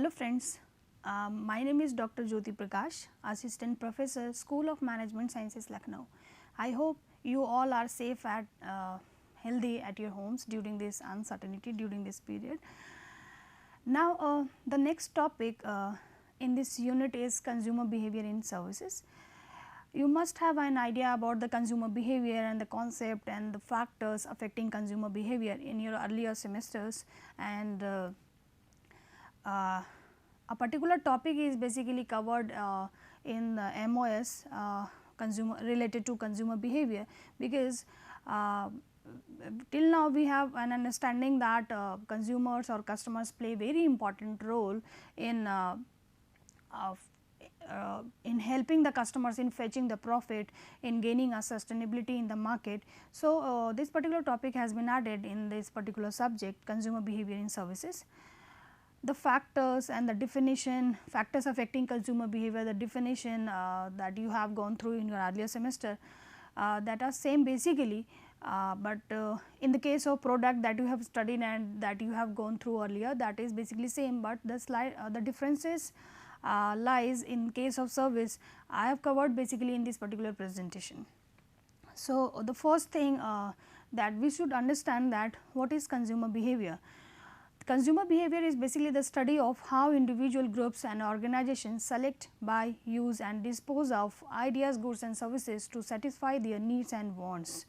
Hello friends, my name is Dr. Jyoti Prakash, Assistant Professor, School of Management Sciences, Lucknow. I hope you all are safe and healthy at your homes during this uncertainty, during this period. Now, the next topic in this unit is consumer behavior in services. You must have an idea about the consumer behavior and the concept and the factors affecting consumer behavior in your earlier semesters, and a particular topic is basically covered in the MOS consumer related to consumer behavior, because till now we have an understanding that consumers or customers play very important role in helping the customers in fetching the profit, in gaining a sustainability in the market. So, this particular topic has been added in this particular subject, consumer behavior in services. The factors and the definition, factors affecting consumer behavior, the definition that you have gone through in your earlier semester, that are same basically, but in the case of product that you have studied and that you have gone through earlier, that is basically same, but the differences lies in case of service I have covered basically in this particular presentation. So, the first thing that we should understand, that what is consumer behavior. Consumer behavior is basically the study of how individual groups and organizations select, buy, use and dispose of ideas, goods and services to satisfy their needs and wants.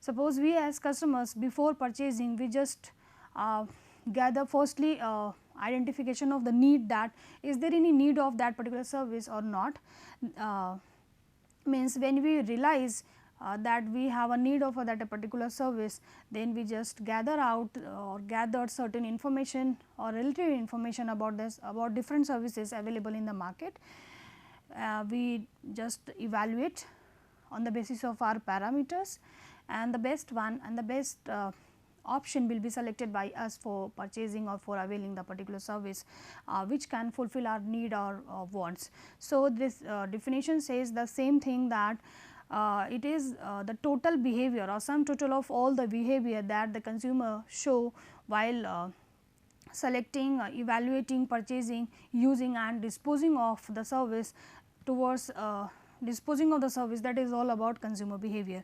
Suppose we as customers, before purchasing, we just gather firstly identification of the need, that is there any need of that particular service or not. Means when we realize that we have a need of that a particular service, then we just gather out or gather certain information or relative information about this, about different services available in the market. We just evaluate on the basis of our parameters, and the best one and the best option will be selected by us for purchasing or for availing the particular service which can fulfill our need or wants. So, this definition says the same thing, that it is the total behavior or sum total of all the behavior that the consumer show while selecting, evaluating, purchasing, using and disposing of the service, towards disposing of the service, that is all about consumer behavior.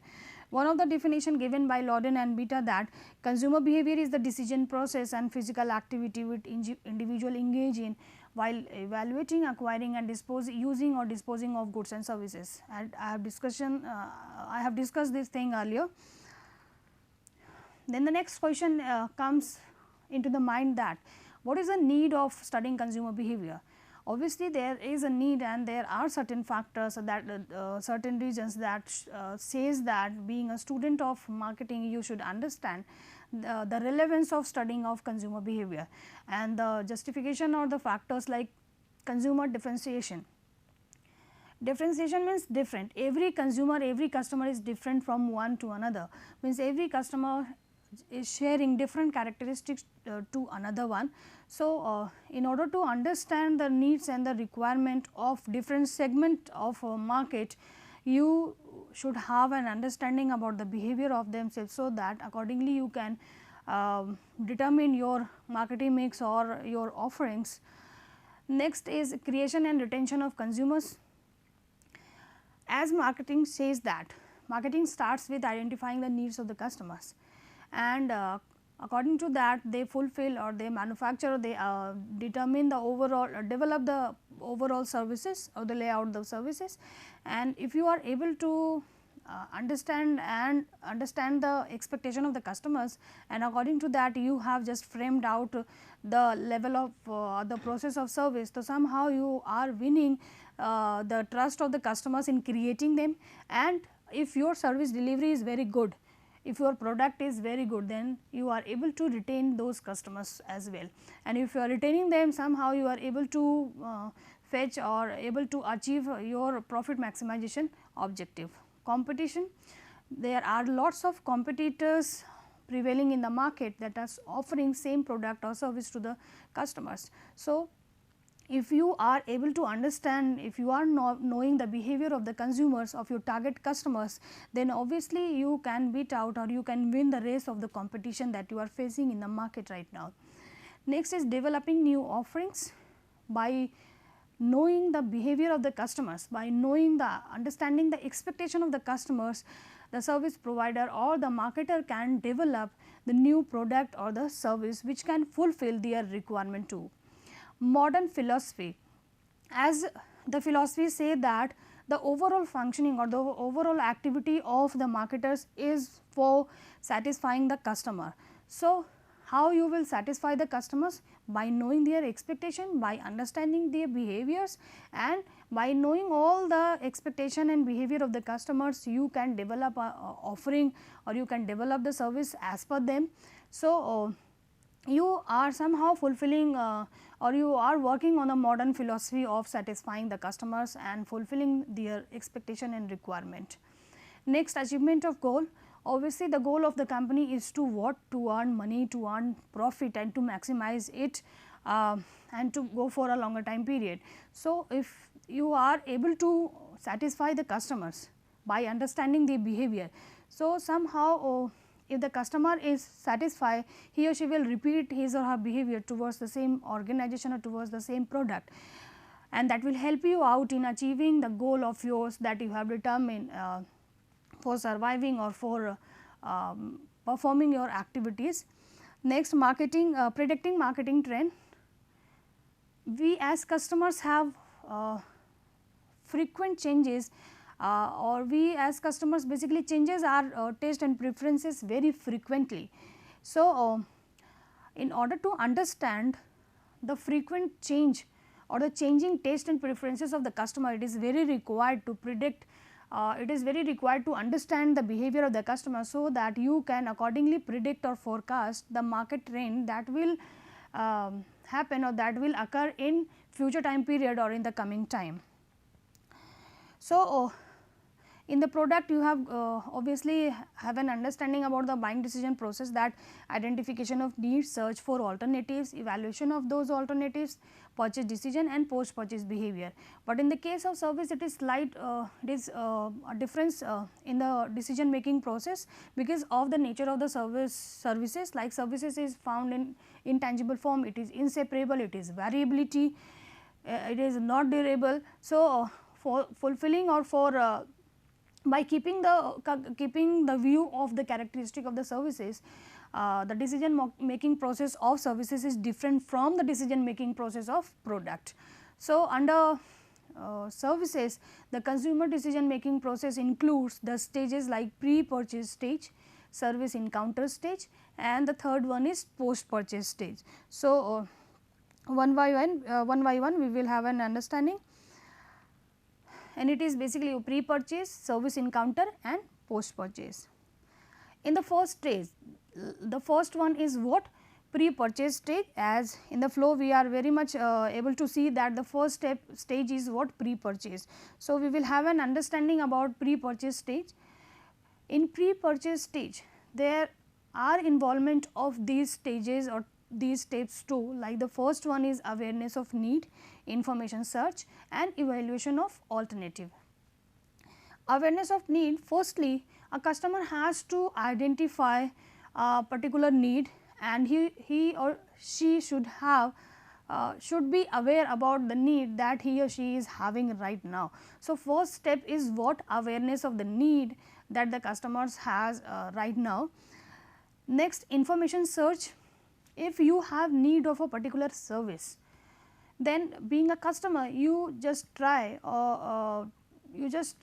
One of the definition given by Lawden and Beta, that consumer behavior is the decision process and physical activity which individual engage in while evaluating, acquiring and using or disposing of goods and services. And I have discussed this thing earlier. Then the next question comes into the mind, that what is the need of studying consumer behavior. Obviously, there is a need and there are certain factors that certain reasons that says that being a student of marketing, you should understand the relevance of studying of consumer behavior, and the justification or the factors like consumer differentiation. Differentiation means different. Every consumer, every customer is different from one to another, means every customer is sharing different characteristics to another one. So, in order to understand the needs and the requirement of different segment of a market, you should have an understanding about the behavior of themselves, so that accordingly you can determine your marketing mix or your offerings. Next is creation and retention of consumers. As marketing says, that marketing starts with identifying the needs of the customers, and according to that they fulfill or they manufacture, they determine the overall develop the overall services or the layout the services. And if you are able to understand the expectation of the customers, and according to that you have just framed out the level of the process of service, so somehow you are winning the trust of the customers in creating them. And if your service delivery is very good, if your product is very good, then you are able to retain those customers as well. And if you are retaining them, somehow you are able to fetch or able to achieve your profit maximization objective. Competition, there are lots of competitors prevailing in the market that are offering same product or service to the customers. So, if you are able to understand, if you are knowing the behavior of the consumers, of your target customers, then obviously you can beat out or you can win the race of the competition that you are facing in the market right now. Next is developing new offerings. by knowing the behavior of the customers, by knowing the understanding the expectation of the customers, the service provider or the marketer can develop the new product or the service which can fulfill their requirement too. Modern philosophy, as the philosophy say that the overall functioning or the overall activity of the marketers is for satisfying the customer. So, how you will satisfy the customers? By knowing their expectation, by understanding their behaviors, and by knowing all the expectation and behavior of the customers, you can develop a offering or you can develop the service as per them. So, you are somehow fulfilling or you are working on a modern philosophy of satisfying the customers and fulfilling their expectation and requirement. Next, achievement of goal. Obviously, the goal of the company is to what? To earn money, to earn profit and to maximize it and to go for a longer time period. So, if you are able to satisfy the customers by understanding their behavior, so somehow if the customer is satisfied, he or she will repeat his or her behavior towards the same organization or towards the same product, and that will help you out in achieving the goal of yours that you have determined for surviving or for performing your activities. Next, marketing, predicting marketing trend. We as customers have frequent changes or we as customers basically changes our taste and preferences very frequently. So, in order to understand the frequent change or the changing taste and preferences of the customer, it is very required to predict, it is very required to understand the behavior of the customer, so that you can accordingly predict or forecast the market trend that will happen or that will occur in future time period or in the coming time. So, in the product you have obviously have an understanding about the buying decision process, that identification of needs, search for alternatives, evaluation of those alternatives, purchase decision and post purchase behavior. But in the case of service, it is slight it is a difference in the decision making process, because of the nature of the services, like services is found in intangible form, it is inseparable, it is variability, it is not durable. So, for fulfilling or for by keeping the view of the characteristic of the services, the decision making process of services is different from the decision making process of product. So, under services, the consumer decision making process includes the stages like pre-purchase stage, service encounter stage, and the third one is post-purchase stage. So, one by one we will have an understanding, and it is basically pre-purchase, service encounter and post-purchase. In the first stage, the first one is what? Pre-purchase stage. As in the flow we are very much able to see that the first stage is what? Pre-purchase. So, we will have an understanding about pre-purchase stage. In pre-purchase stage, there are involvement of these stages or these steps too, like the first one is awareness of need, information search and evaluation of alternative. Awareness of need, firstly a customer has to identify a particular need, and he or she should have should be aware about the need that he or she is having right now. So, first step is what? Awareness of the need that the customers has right now. Next, information search. If you have need of a particular service, then being a customer, you just try or you just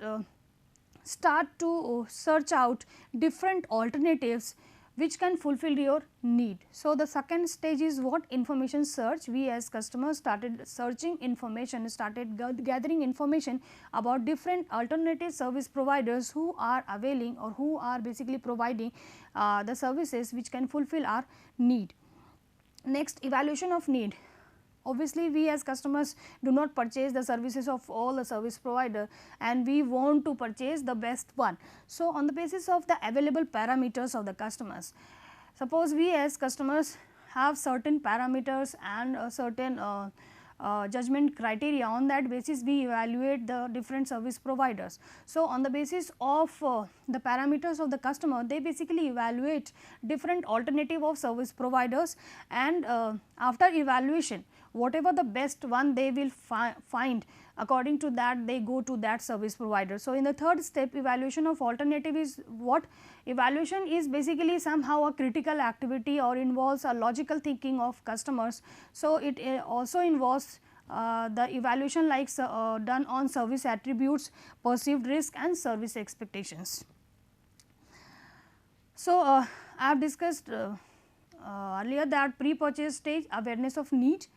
start to search out different alternatives which can fulfill your need. So, the second stage is what? Information search. We as customers started searching information, started gathering information about different alternative service providers who are availing or who are basically providing the services which can fulfill our need. Next, evaluation of need. Obviously, we as customers do not purchase the services of all the service provider, and we want to purchase the best one. So, on the basis of the available parameters of the customers, suppose we as customers have certain parameters and a certain judgment criteria, on that basis we evaluate the different service providers. So, on the basis of the parameters of the customer, they basically evaluate different alternative of service providers, and after evaluation whatever the best one they will find, according to that they go to that service provider. So, in the third step, evaluation of alternative is what? Evaluation is basically somehow a critical activity or involves a logical thinking of customers. So, it also involves the evaluation like done on service attributes, perceived risk and service expectations. So, I have discussed earlier that pre-purchase stage, awareness of need.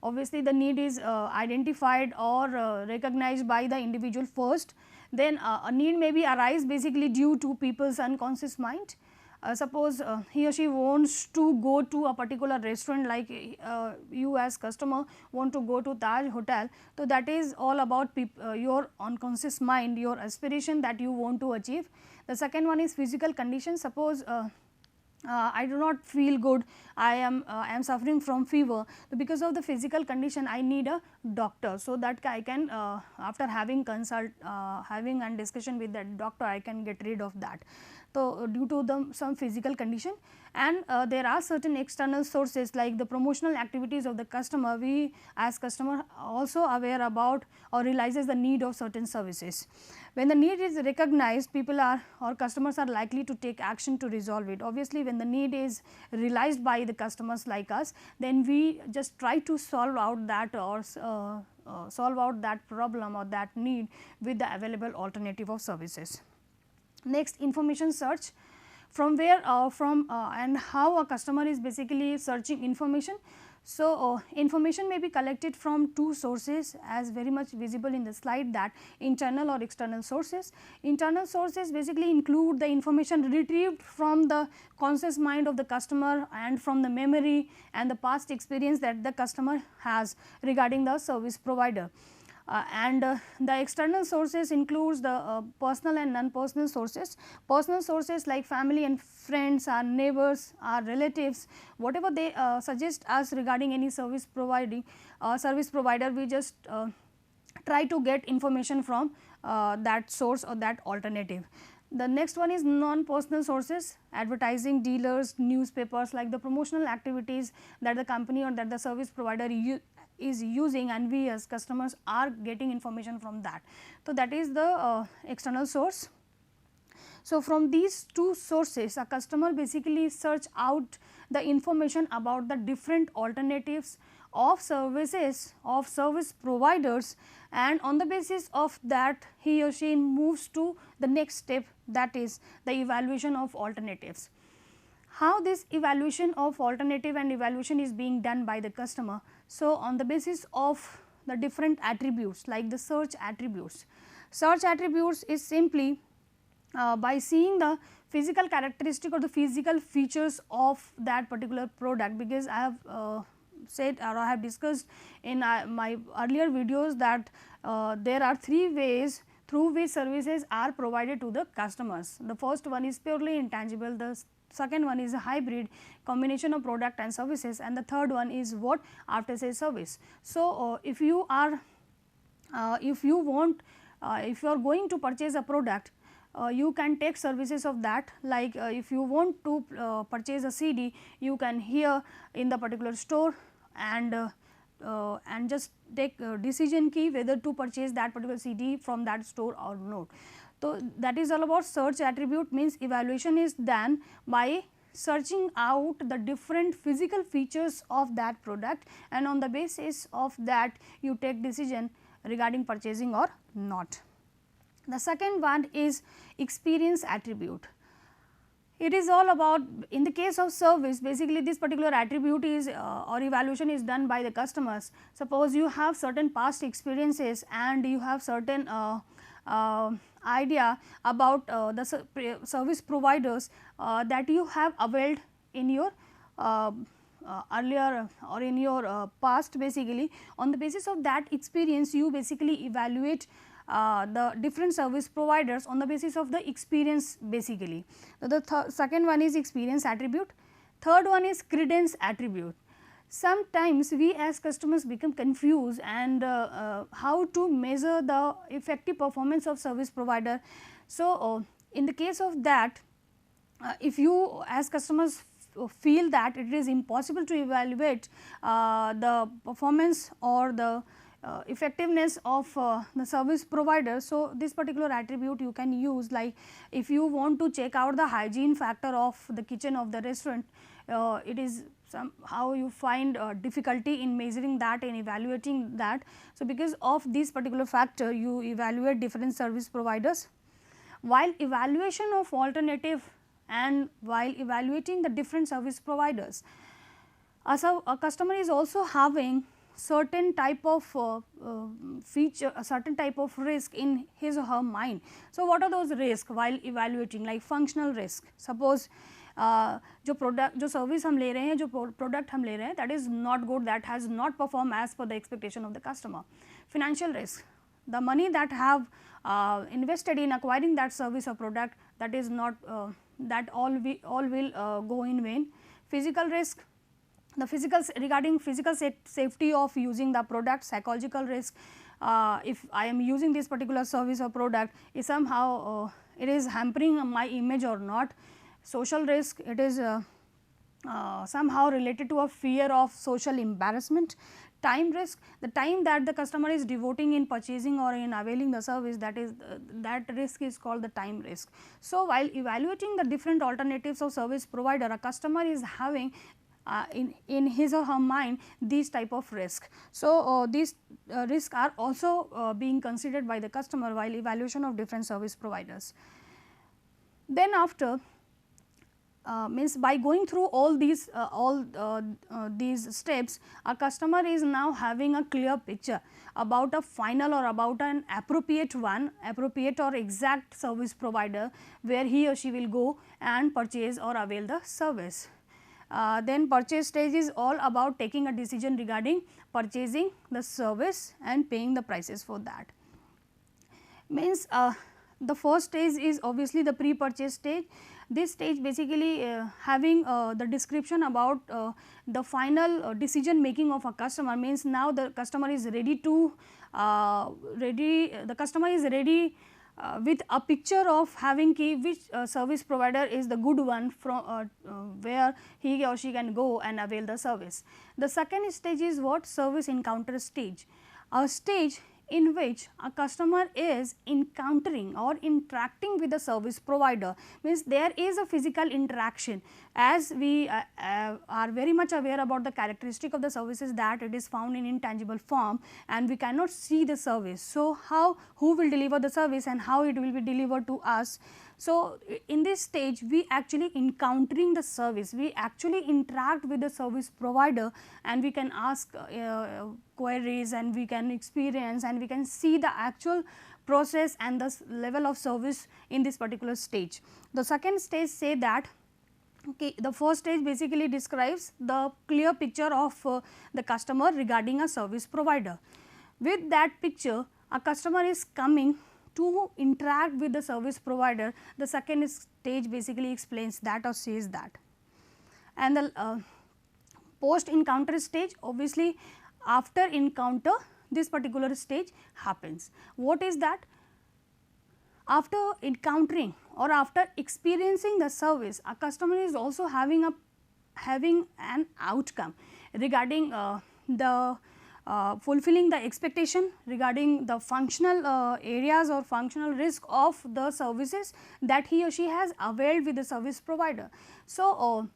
Obviously, the need is identified or recognized by the individual first. Then a need may be arise basically due to people's unconscious mind. Suppose he or she wants to go to a particular restaurant, like you as customer want to go to Taj Hotel. So, that is all about your unconscious mind, your aspiration that you want to achieve. The second one is physical condition. Suppose I do not feel good, I am suffering from fever. So, because of the physical condition I need a doctor. So, that I can after having having and discussion with that doctor, I can get rid of that. So, due to some physical condition, and there are certain external sources like the promotional activities of the customer. We as customer also aware about or realizes the need of certain services. When the need is recognized, people are or customers are likely to take action to resolve it. Obviously, when the need is realized by the customers like us, then we just try to solve out that or solve out that problem or that need with the available alternative of services. Next, information search. From where and how a customer is basically searching information. So, information may be collected from two sources, as very much visible in the slide, that internal or external sources. Internal sources basically include the information retrieved from the conscious mind of the customer and from the memory and the past experience that the customer has regarding the service provider. The external sources includes the personal and non-personal sources. Personal sources like family and friends, our neighbors, our relatives, whatever they suggest us regarding any service provider, we just try to get information from that source or that alternative. The next one is non-personal sources, advertising, dealers, newspapers, like the promotional activities that the company or that the service provider is using, and we as customers are getting information from that. So, that is the external source. So, from these two sources, a customer basically search out the information about the different alternatives of services of service providers, and on the basis of that he or she moves to the next step, that is the evaluation of alternatives. How this evaluation of alternative and evaluation is being done by the customer? So, on the basis of the different attributes like the search attributes. Search attributes is simply by seeing the physical characteristic or the physical features of that particular product, because I have said or I have discussed in my earlier videos that there are three ways through which services are provided to the customers. The first one is purely intangible, the second one is a hybrid combination of product and services, and the third one is what? After sales service. So, if you are if you are going to purchase a product, you can take services of that, like if you want to purchase a CD, you can hear in the particular store and just take decision key whether to purchase that particular CD from that store or not. So, that is all about search attribute, means evaluation is done by searching out the different physical features of that product, and on the basis of that you take decision regarding purchasing or not. The second one is experience attribute. It is all about, in the case of service, basically this particular attribute is or evaluation is done by the customers. Suppose you have certain past experiences and you have certain idea about the service providers that you have availed in your earlier or in your past. Basically, on the basis of that experience, you basically evaluate the different service providers on the basis of the experience basically. So, the second one is experience attribute, third one is credence attribute. Sometimes we as customers become confused and how to measure the effective performance of service provider. So, in the case of that, if you as customers feel that it is impossible to evaluate the performance or the effectiveness of the service provider. So, this particular attribute you can use, like if you want to check out the hygiene factor of the kitchen of the restaurant, it is somehow you find difficulty in measuring that and evaluating that. So, because of this particular factor you evaluate different service providers. While evaluation of alternative and while evaluating the different service providers, a customer is also having certain type of feature, a certain type of risk in his or her mind. So, what are those risks while evaluating, like functional risk? Suppose जो product जो service हम ले रहे हैं, जो product हम ले रहे हैं, that is not good, that has not perform as per the expectation of the customer. Financial risk, the money that have invested in acquiring that service or product, that is not that all will go in vain. Physical risk, the regarding physical safety of using the product. Psychological risk, if I am using this particular service or product, is somehow it is hampering my image or not. Social risk, it is somehow related to a fear of social embarrassment. Time risk, the time that the customer is devoting in purchasing or in availing the service, that is that risk is called the time risk. So, while evaluating the different alternatives of service provider, a customer is having in his or her mind these type of risk. So, these risks are also being considered by the customer while evaluation of different service providers. Then after means by going through all these steps, a customer is now having a clear picture about a final or about an appropriate or exact service provider where he or she will go and purchase or avail the service. Then purchase stage is all about taking a decision regarding purchasing the service and paying the prices for that. Means the first stage is obviously the pre-purchase stage. This stage basically having the description about the final decision making of a customer, means now the customer is ready to with a picture of having which service provider is the good one from where he or she can go and avail the service. The second stage is what? Service encounter stage, a stage in which a customer is encountering or interacting with the service provider, means there is a physical interaction. As we are very much aware about the characteristic of the services that it is found in intangible form and we cannot see the service. So, who will deliver the service and how it will be delivered to us. So, in this stage we actually encountering the service, we actually interact with the service provider and we can ask queries and we can experience and we can see the actual process and the level of service in this particular stage. The second stage say that the first stage basically describes the clear picture of the customer regarding a service provider. With that picture, a customer is coming to interact with the service provider. The second stage basically explains that or says that. And the post encounter stage, obviously after encounter this particular stage happens. What is that? After encountering or after experiencing the service, a customer is also having an outcome regarding the fulfilling the expectation regarding the functional areas or functional risk of the services that he or she has availed with the service provider. So,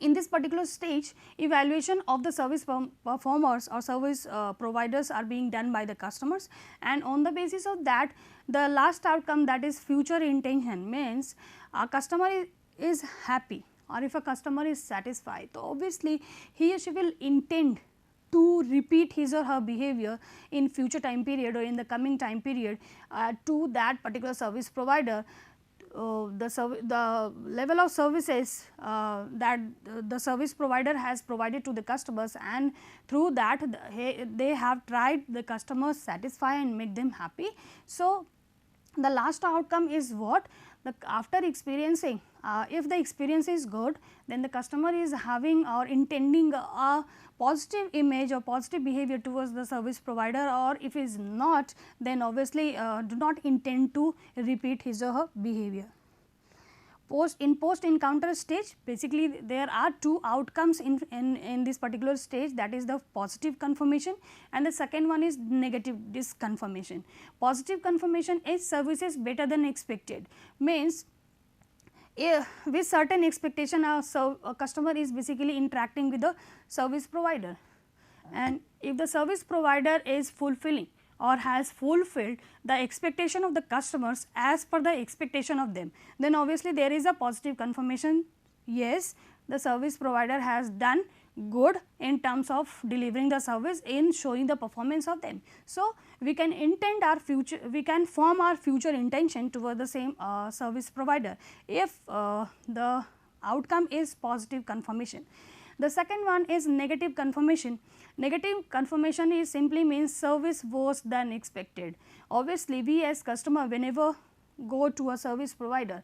in this particular stage, evaluation of the service performers or service providers are being done by the customers, and on the basis of that the last outcome, that is future intention, means a customer is happy or if a customer is satisfied. So, obviously he or she will intend to repeat his or her behavior in future time period or in the coming time period to that particular service provider. The level of services that the service provider has provided to the customers, and through that they have tried the customers satisfy and make them happy. So, the last outcome is what? After experiencing, if the experience is good, then the customer is having or intending a positive image or positive behavior towards the service provider, or if is not, then obviously do not intend to repeat his or her behavior. post encounter stage, basically there are two outcomes in this particular stage, that is the positive confirmation and the second one is negative disconfirmation. Positive confirmation is services better than expected, means with certain expectation a customer is basically interacting with the service provider, and if the service provider is fulfilling or has fulfilled the expectation of the customers as per the expectation of them, then obviously there is a positive confirmation, yes, the service provider has done good in terms of delivering the service in showing the performance of them. So, we can intend our future, we can form our future intention toward the same service provider if the outcome is positive confirmation. The second one is negative confirmation. Negative confirmation is simply means service worse than expected. Obviously, we as customer whenever go to a service provider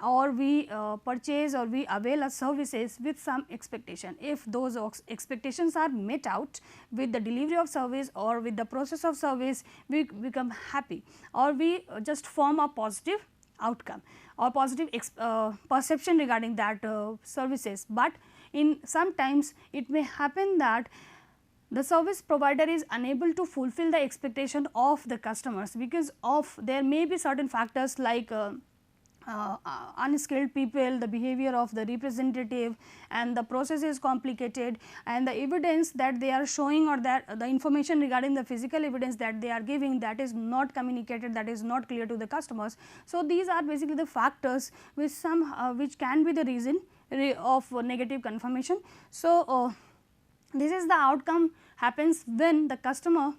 or we purchase or we avail a services with some expectation. If those expectations are met out with the delivery of service or with the process of service, we become happy or we just form a positive outcome or positive perception regarding that services. But in sometimes it may happen that the service provider is unable to fulfill the expectation of the customers because of there may be certain factors like unskilled people, the behavior of the representative and the process is complicated and the evidence that they are showing or that the information regarding the physical evidence that they are giving, that is not communicated, that is not clear to the customers. So, these are basically the factors which which can be the reason of negative confirmation. So, this is the outcome happens when the customer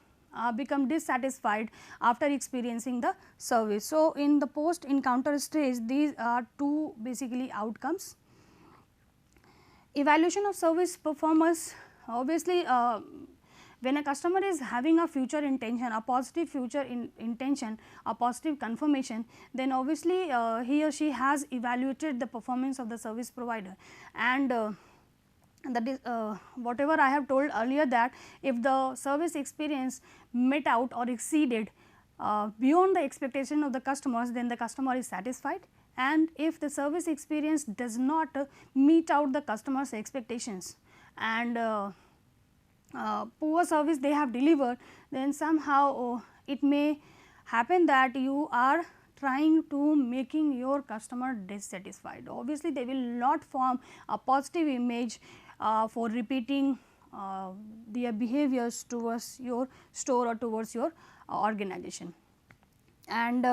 become dissatisfied after experiencing the service. So, in the post encounter stage these are two basically outcomes. Evaluation of service performance, obviously when a customer is having a future intention, a positive future intention, a positive confirmation, then obviously he or she has evaluated the performance of the service provider and that is whatever I have told earlier, that if the service experience met out or exceeded beyond the expectation of the customers, then the customer is satisfied, and if the service experience does not meet out the customer's expectations and poor service they have delivered, then somehow it may happen that you are trying to making your customer dissatisfied. Obviously, they will not form a positive image for repeating their behaviors towards your store or towards your organization. And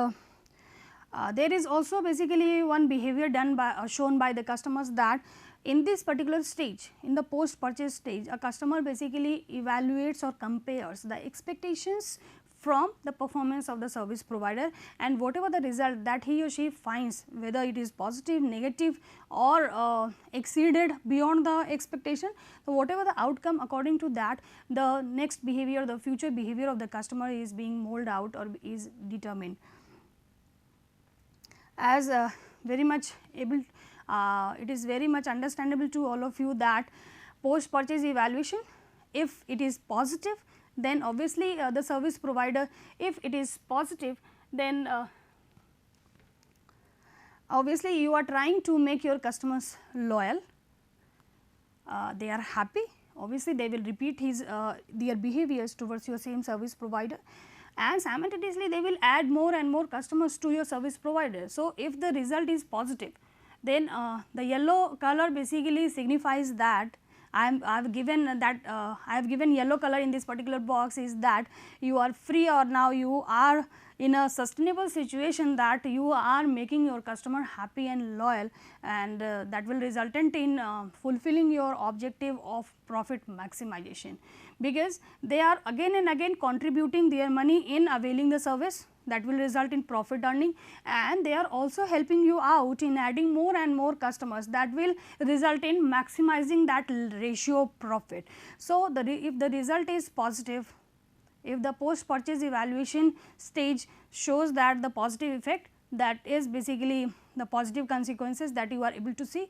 there is also basically one behavior done by shown by the customers, that in this particular stage, in the post purchase stage, a customer basically evaluates or compares the expectations from the performance of the service provider, and whatever the result that he or she finds, whether it is positive, negative or exceeded beyond the expectation, so whatever the outcome, according to that the next behavior, the future behavior of the customer is being molded out or is determined. As very much able, it is very much understandable to all of you that post purchase evaluation, if it is positive, then obviously the service provider, if it is positive, then obviously you are trying to make your customers loyal, they are happy, obviously they will repeat their behaviors towards your same service provider, and simultaneously they will add more and more customers to your service provider. So, if the result is positive, then the yellow color basically signifies that I have given that I have given yellow color in this particular box, is that you are free or now you are in a sustainable situation, that you are making your customer happy and loyal, and that will resultant in fulfilling your objective of profit maximization, because they are again and again contributing their money in availing the service, that will result in profit earning, and they are also helping you out in adding more and more customers, that will result in maximizing that ratio profit. So, if the result is positive, if the post purchase evaluation stage shows that the positive effect, that is basically the positive consequences that you are able to see.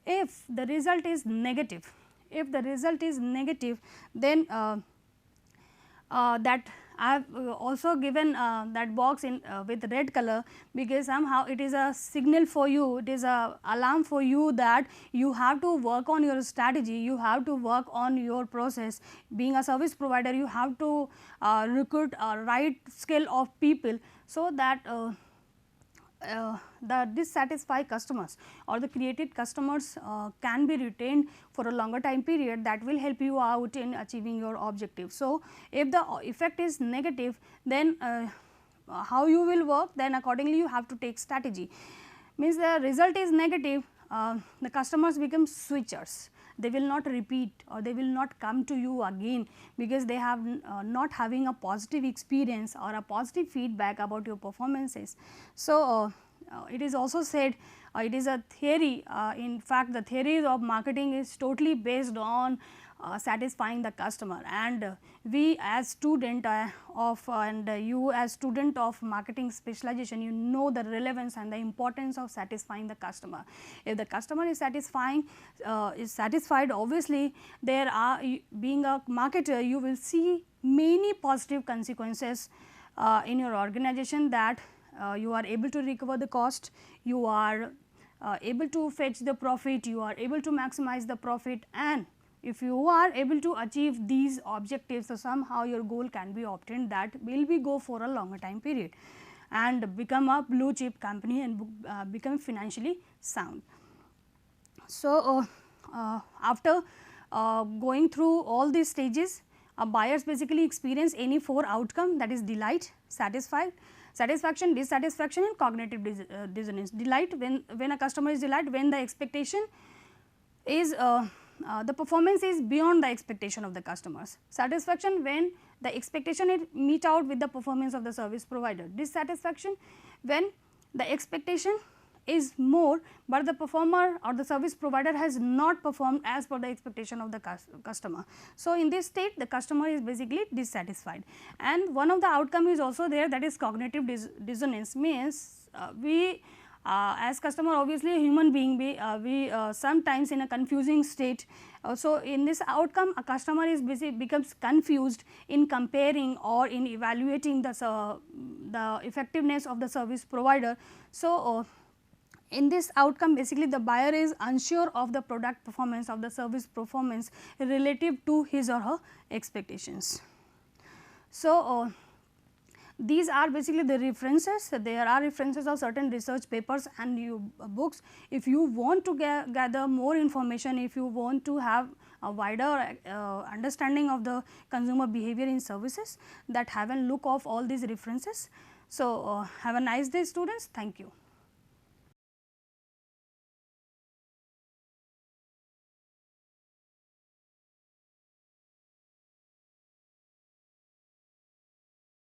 If the result is negative, if the result is negative, then that I have also given that box in with red color, because somehow it is a signal for you, it is a alarm for you that you have to work on your strategy, you have to work on your process. Being a service provider, you have to recruit a right skill of people, so that the dissatisfied customers or the created customers can be retained for a longer time period, that will help you out in achieving your objective. So, if the effect is negative, then how you will work, then accordingly you have to take strategy. Means the result is negative, the customers become switchers, they will not repeat or they will not come to you again, because they have not having a positive experience or a positive feedback about your performances. So, it is also said, it is a theory, in fact the theory of marketing is totally based on satisfying the customer, and we as student of and you as student of marketing specialization, you know the relevance and the importance of satisfying the customer. If the customer is satisfied, obviously there are, being a marketer, you will see many positive consequences in your organization, that you are able to recover the cost, you are able to fetch the profit, you are able to maximize the profit, and if you are able to achieve these objectives, so somehow your goal can be obtained, that will be go for a longer time period and become a blue chip company and become financially sound. So, after going through all these stages, buyers basically experience any 4 outcome, that is delight, satisfaction, dissatisfaction and cognitive dissonance. Delight, when a customer is delight, when the expectation is the performance is beyond the expectation of the customers. Satisfaction, when the expectation is meet out with the performance of the service provider. Dissatisfaction, when the expectation is more, but the performer or the service provider has not performed as per the expectation of the customer. So, in this state the customer is basically dissatisfied, and one of the outcome is also there, that is cognitive dissonance. Means we as customer, obviously a human being, we sometimes in a confusing state. So, in this outcome a customer is becomes confused in comparing or in evaluating the effectiveness of the service provider. So, in this outcome basically the buyer is unsure of the product performance, of the service performance relative to his or her expectations. So, these are basically the references. There are references of certain research papers and books. If you want to gather more information, if you want to have a wider understanding of the consumer behavior in services, that have a look of all these references. So, have a nice day students. Thank you.